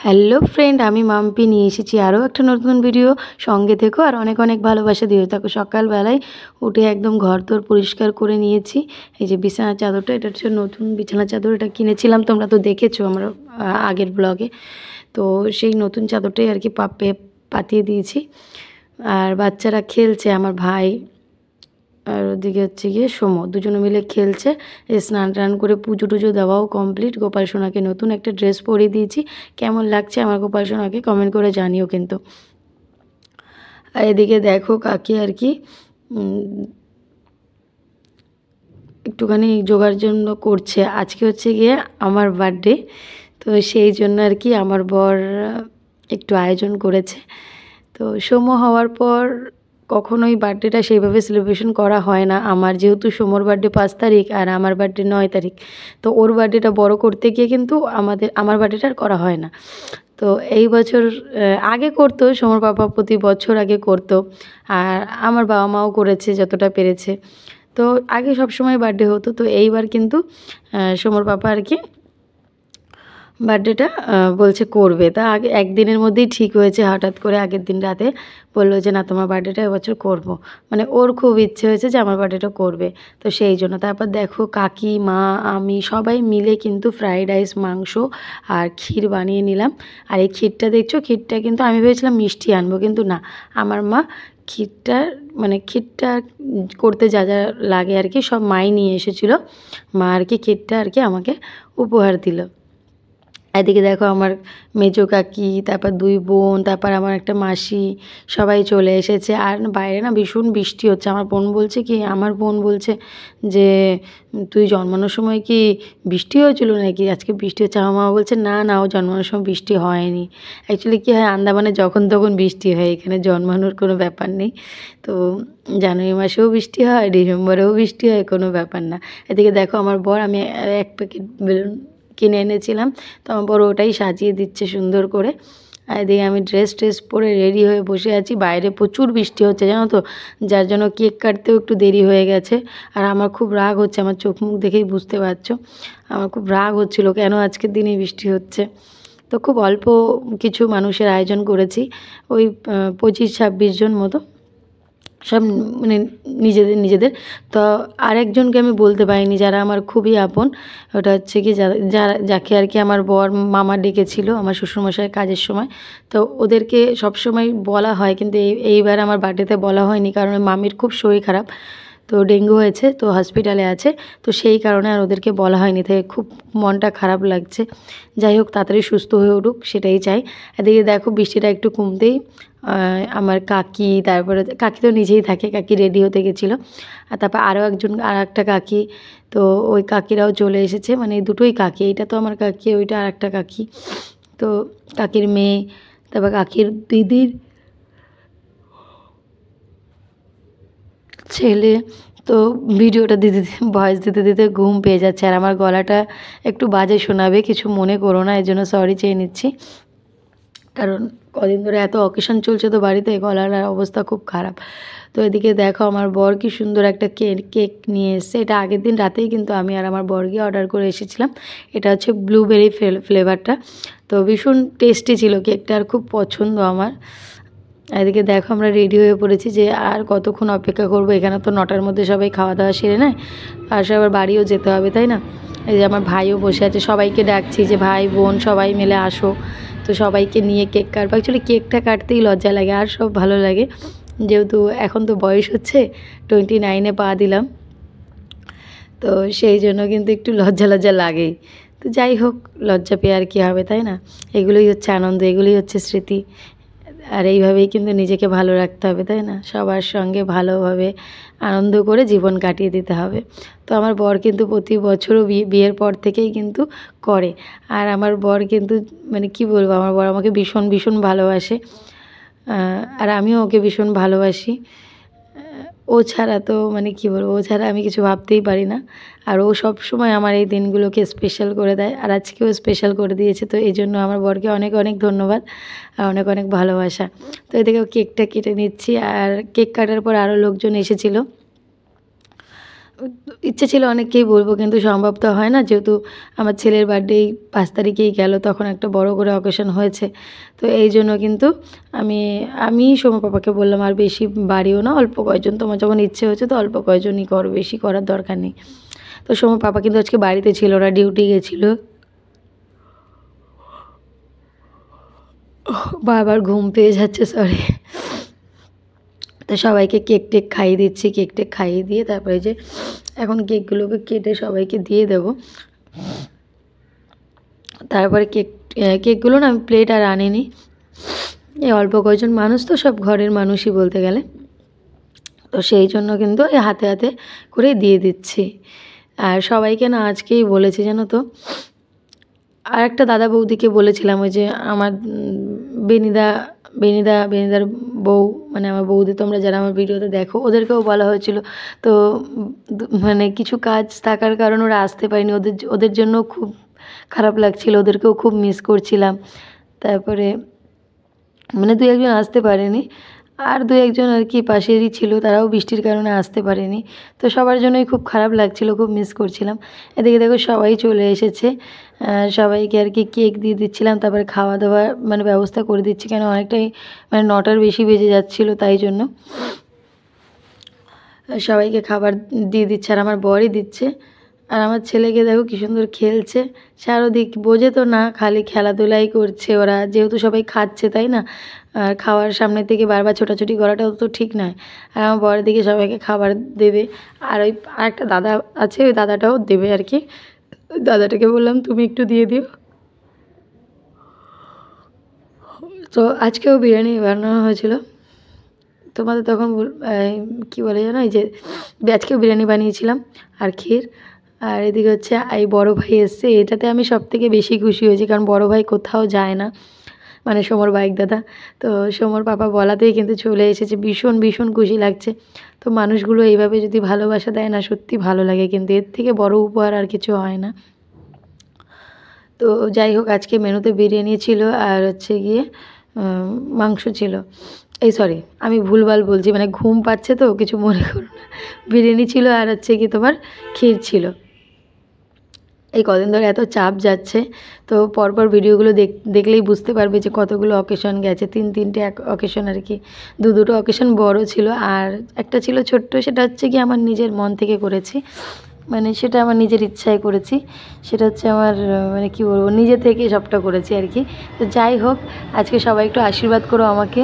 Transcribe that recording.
Hello friend, আমি মাম্পি নিয়ে এসেছি আরও একটা নতুন ভিডিও। সঙ্গে থেকো আর অনেক অনেক ভালোবাসা দিও থাকো। সকালবেলায় উঠে একদম ঘরদোর পরিষ্কার করে নিয়েছি। এই যে বিছানার চাদরটা, এটা হচ্ছে নতুন বিছানার চাদর, এটা কিনেছিলাম, তোমরা তো দেখেছো আমার আগের ব্লগে। তো সেই নতুন চাদরটাই আর কি পাতিয়ে দিয়েছি। আর বাচ্চারা খেলছে, আমার ভাই আর ওদিকে হচ্ছে গিয়ে সোমো, দুজনে মিলে খেলছে। স্নান টান করে পুজো টুজো দেওয়াও কমপ্লিট। গোপাল সোনাকে নতুন একটা ড্রেস পরিয়ে দিয়েছি। কেমন লাগছে আমার গোপাল সোনাকে কমেন্ট করে জানিও কিন্তু। আর এদিকে দেখো কাকি আর কি একটুখানি জোগাড় জন্য করছে। আজকে হচ্ছে গিয়ে আমার বার্থডে, তো সেই জন্য আর কি আমার বর একটু আয়োজন করেছে। তো সোমো হওয়ার পর কখনোই বার্থডেটা সেইভাবে সেলিব্রেশন করা হয় না আমার, যেহেতু সোমোর বার্থডে 5 তারিখ আর আমার বার্থডে 9 তারিখ। তো ওর বার্থডেটা বড় করতে গিয়ে কিন্তু আমার বার্থডেটা আর করা হয় না। তো এই বছর আগে করতো সোমোর বাবা, প্রতি বছর আগে করতো। আর আমার বাবা মাও করেছে যতটা পেরেছে। তো আগে সবসময় বার্থডে হতো, তো এইবার কিন্তু সোমোর পাপা আর কি বার্থডেটা বলছে করবে। তা আগে একদিনের মধ্যেই ঠিক হয়েছে, হঠাৎ করে আগের দিন রাতে বললো যে না, তোমার বার্থডেটা এবছর করবো। মানে ওর খুব ইচ্ছে হয়েছে যে আমার বার্থডেটা করবে, তো সেই জন্য। তারপর দেখো কাকি, মা, আমি সবাই মিলে কিন্তু ফ্রাইড রাইস, মাংস আর ক্ষীর বানিয়ে নিলাম। আর এই ক্ষীরটা দেখছো, ক্ষীরটা কিন্তু আমি ভেবেছিলাম মিষ্টি আনবো, কিন্তু না, আমার মা ক্ষীরটা করতে যা যা লাগে আর কি সব মাই নিয়ে এসেছিলো। মা আর কি ক্ষীরটা আর কি আমাকে উপহার দিল। এদিকে দেখো আমার মেজো কাকি, তারপর 2 বোন, তারপর আমার একটা মাসি, সবাই চলে এসেছে। আর বাইরে না ভীষণ বৃষ্টি হচ্ছে। আমার বোন বলছে যে তুই জন্মানোর সময় কি বৃষ্টি হয়েছিল নাকি, আজকে বৃষ্টি হচ্ছে? আমার মা বলছে না না, ও জন্মানোর সময় বৃষ্টি হয়নি। অ্যাকচুয়ালি কী হয়, আন্দামানে যখন তখন বৃষ্টি হয়, এখানে জন্মানোর কোনো ব্যাপার নেই। তো জানুয়ারি মাসেও বৃষ্টি হয়, ডিসেম্বরেও বৃষ্টি হয়, কোনো ব্যাপার না। এদিকে দেখো আমার বর, আমি 1 প্যাকেট বেলুন কিনে এনেছিলাম, তো আমার বড় ওটাই সাজিয়ে দিচ্ছে সুন্দর করে। আর এদিকে আমি ড্রেস পরে রেডি হয়ে বসে আছি। বাইরে প্রচুর বৃষ্টি হচ্ছে জানো তো, যার জন্য কেক কাটতেও একটু দেরি হয়ে গেছে। আর আমার খুব রাগ হচ্ছে, আমার চোখ মুখ দেখেই বুঝতে পারছো আমার খুব রাগ হচ্ছিলো কেন আজকের দিনে বৃষ্টি হচ্ছে। তো খুব অল্প কিছু মানুষের আয়োজন করেছি, ওই 25-26 জন মতো, সব মানে নিজেদের। তো আরেকজনকে আমি বলতে পারিনি, যারা আমার খুবই আপন। ওটা হচ্ছে কি যাকে আর কি আমার বর মামা ডেকেছিল আমার শ্বশুরমশাইয়ের কাজের সময়। তো ওদেরকে সবসময় বলা হয়, কিন্তু এইবার আমার বার্থডেতে বলা হয়নি, কারণ মামির খুব শরীর খারাপ, তো ডেঙ্গু হয়েছে, তো হসপিটালে আছে। তো সেই কারণে আর ওদেরকে বলা হয়নি, তাই খুব মনটা খারাপ লাগছে। যাই হোক, তাড়াতাড়ি সুস্থ হয়ে উঠুক, সেটাই চাই। এদিকে দেখো বৃষ্টিটা একটু কমতেই আমার কাকি, তারপরে কাকি তো নিজেই থাকে, কাকি রেডি হতে গেছিলো। আর তারপর আর একটা কাকি, তো ওই কাকিরাও চলে এসেছে। মানে দুটোই কাকি, এইটা তো আমার কাকি, ওইটা আর একটা কাকি। তো কাকির মেয়ে, তারপর কাকির দিদির ছেলে। তো ভিডিওটা ভয়েস দিতে দিতে ঘুম পেয়ে যাচ্ছে, আর আমার গলাটা একটু বাজে শোনাবে, কিছু মনে করো না, এই জন্য সরি চেয়ে নিচ্ছি। কারণ কদিন ধরে এত অকেশন চলছে তো বাড়িতে, গলার অবস্থা খুব খারাপ। তো এদিকে দেখো আমার বর কি সুন্দর একটা কেক নিয়ে এসেছে। এটা আগের দিন রাতেই কিন্তু আমি আর আমার বর গিয়ে অর্ডার করে এসেছিলাম। এটা হচ্ছে ব্লুবেরি ফ্লেভারটা। তো ভীষণ টেস্টি ছিল কেকটা, আর খুব পছন্দ আমার। এদিকে দেখো আমরা রেডি হয়ে পড়েছি, যে আর কতক্ষণ অপেক্ষা করবো, এখানে তো 9টার মধ্যে সবাই খাওয়া দাওয়া সেরে নেয়, আর সবার বাড়িও যেতে হবে, তাই না? এই যে আমার ভাইও বসে আছে, সবাইকে ডাকছি যে ভাই বোন সবাই মিলে আসো। তো সবাইকে নিয়ে কেক কাটবো। অ্যাকচুয়ালি কেকটা কাটতেই লজ্জা লাগে, আর সব ভালো লাগে, যেহেতু এখন তো বয়স হচ্ছে, 29-এ পা দিলাম, তো সেই জন্য কিন্তু একটু লজ্জা লাগেই। তো যাই হোক, লজ্জা পেয়ে আর কী হবে, তাই না? এগুলোই হচ্ছে আনন্দ, এগুলোই হচ্ছে স্মৃতি। আর এইভাবেই কিন্তু নিজেকে ভালো রাখতে হবে, তাই না? সবার সঙ্গে ভালোভাবে আনন্দ করে জীবন কাটিয়ে দিতে হবে। তো আমার বর কিন্তু প্রতি বছরও বিয়ের পর থেকেই কিন্তু করে। আর আমার বর কিন্তু মানে কি বলবো, আমার বর আমাকে ভীষণ ভালোবাসে, আর আমিও ওকে ভীষণ ভালোবাসি। ও ছাড়া তো মানে কি বলবো, ও ছাড়া আমি কিছু ভাবতেই পারি না। আর ও সবসময় আমার এই দিনগুলোকে স্পেশাল করে দেয়, আর আজকেও স্পেশাল করে দিয়েছে। তো এই জন্য আমার বরকে অনেক ধন্যবাদ আর অনেক ভালোবাসা। তো এদিকে কেকটা কেটে নিচ্ছি, আর কেক কাটার পর আরও লোকজন এসেছিলো। ইচ্ছে ছিল অনেককেই বলবো, কিন্তু সম্ভব তো হয় না, যেহেতু আমার ছেলের বার্থডে 5 তারিখেই গেল, তখন একটা বড় করে অকেশন হয়েছে। তো এই জন্য কিন্তু আমি আমি সোমা পাপাকে বললাম আর বেশি বাড়িও না, অল্প কয়েকজন, তোমার যখন ইচ্ছে হচ্ছে তো অল্প কয়েকজনই করো, বেশি করার দরকার নেই। তো সোমা পাপা কিন্তু আজকে বাড়িতে ছিল, ওরা ডিউটি গেছিলো। বারবার ঘুম পেয়ে যাচ্ছে, সরি। তো সবাইকে কেক টেক খাইয়ে দিচ্ছি, কেক টেক খাইয়ে দিয়ে তারপরে যে এখন কেকগুলোকে কেটে সবাইকে দিয়ে দেবো। তারপরে কেকগুলো না আমি প্লেট আর আনিনি, এই অল্প কয়েকজন মানুষ তো, সব ঘরের মানুষই বলতে গেলে, তো সেই জন্য কিন্তু এই হাতে হাতে করে দিয়ে দিচ্ছি। আর সবাইকে না আজকেই বলেছি জানো তো, আর একটা দাদা বৌদিকে বলেছিলাম, ওই যে আমার বেনিদার বউ, মানে আমার বৌদি, তোমরা যারা আমার ভিডিওতে দেখো ওদেরকেও বলা হয়েছিল। তো মানে কিছু কাজ থাকার কারণে ওরা আসতে পারেনি, ওদের জন্য খুব খারাপ লাগছিল, ওদেরকেও খুব মিস করছিলাম। তারপরে মানে 2-1 জন আসতে পারেনি, আর 2-1 জন আর কি পাশেরই ছিল, তারাও বৃষ্টির কারণে আসতে পারেনি। তো সবার জন্যই খুব খারাপ লাগছিল, খুব মিস করছিলাম। এদিকে দেখো সবাই চলে এসেছে, সবাইকে আর কি কেক দিয়ে দিচ্ছিলাম, তারপরে খাওয়া দাওয়ার মানে ব্যবস্থা করে দিচ্ছি, কেন অনেকটাই মানে 9টার বেশি বেজে যাচ্ছিলো, তাই জন্য সবাইকে খাবার দিয়ে দিচ্ছে, আর আমার বরই দিচ্ছে। আর আমার ছেলেকে দেখো কী সুন্দর খেলছে, চারদিক বোঝে তো না, খালি খেলাধুলাই করছে ওরা, যেহেতু সবাই খাচ্ছে তাই না, আর খাওয়ার সামনে থেকে বারবার ছোটাছুটি করাটাও তো ঠিক নয়। আর আমার বরের দিকে সবাইকে খাবার দেবে, আর ওই আরেকটা দাদা আছে, ওই দাদাটাও দেবে আর কি। দাদাটাকে বললাম তুমি একটু দিয়ে দিও। তো আজকেও বিরিয়ানি বানানো হয়েছিল, তোমাদের তখন কী বলে জানো, এই যে আজকেও বিরিয়ানি বানিয়েছিলাম আর ক্ষীর। আর এদিকে হচ্ছে এই বড়ো ভাই এসছে, এটাতে আমি সবথেকে বেশি খুশি হয়েছি, কারণ বড়ো ভাই কোথাও যায় না, মানে সোমর বাইক দাদা। তো সোমর পাপা বলাতেই কিন্তু চলে এসেছে, ভীষণ ভীষণ খুশি লাগছে। তো মানুষগুলো এইভাবে যদি ভালোবাসা দেয় না, সত্যি ভালো লাগে, কিন্তু এর থেকে বড় উপহার আর কিছু হয় না। তো যাই হোক, আজকে মেনুতে বিরিয়ানি ছিল, আর হচ্ছে গিয়ে মাংস ছিল, এই সরি আমি ভুলভাল বলছি, মানে ঘুম পাচ্ছে তো, কিছু মনে করো না। বিরিয়ানি ছিল, আর হচ্ছে কি তোমার ক্ষীর ছিল। এই কদিন ধরে এত চাপ যাচ্ছে, তো পরপর ভিডিওগুলো দেখলেই বুঝতে পারবে যে কতগুলো অকেশন গেছে, 3-3টে অকেশন আর কি। 2-2টো অকেশন বড় ছিল, আর একটা ছিল ছোট্ট, সেটা হচ্ছে কি আমার নিজের মন থেকে করেছি, মানে সেটা আমার নিজের ইচ্ছায় করেছি, সেটা হচ্ছে আমার মানে কি বলবো, নিজে থেকে সবটা করেছি আর কি। তো যাই হোক, আজকে সবাই একটু আশীর্বাদ করো আমাকে।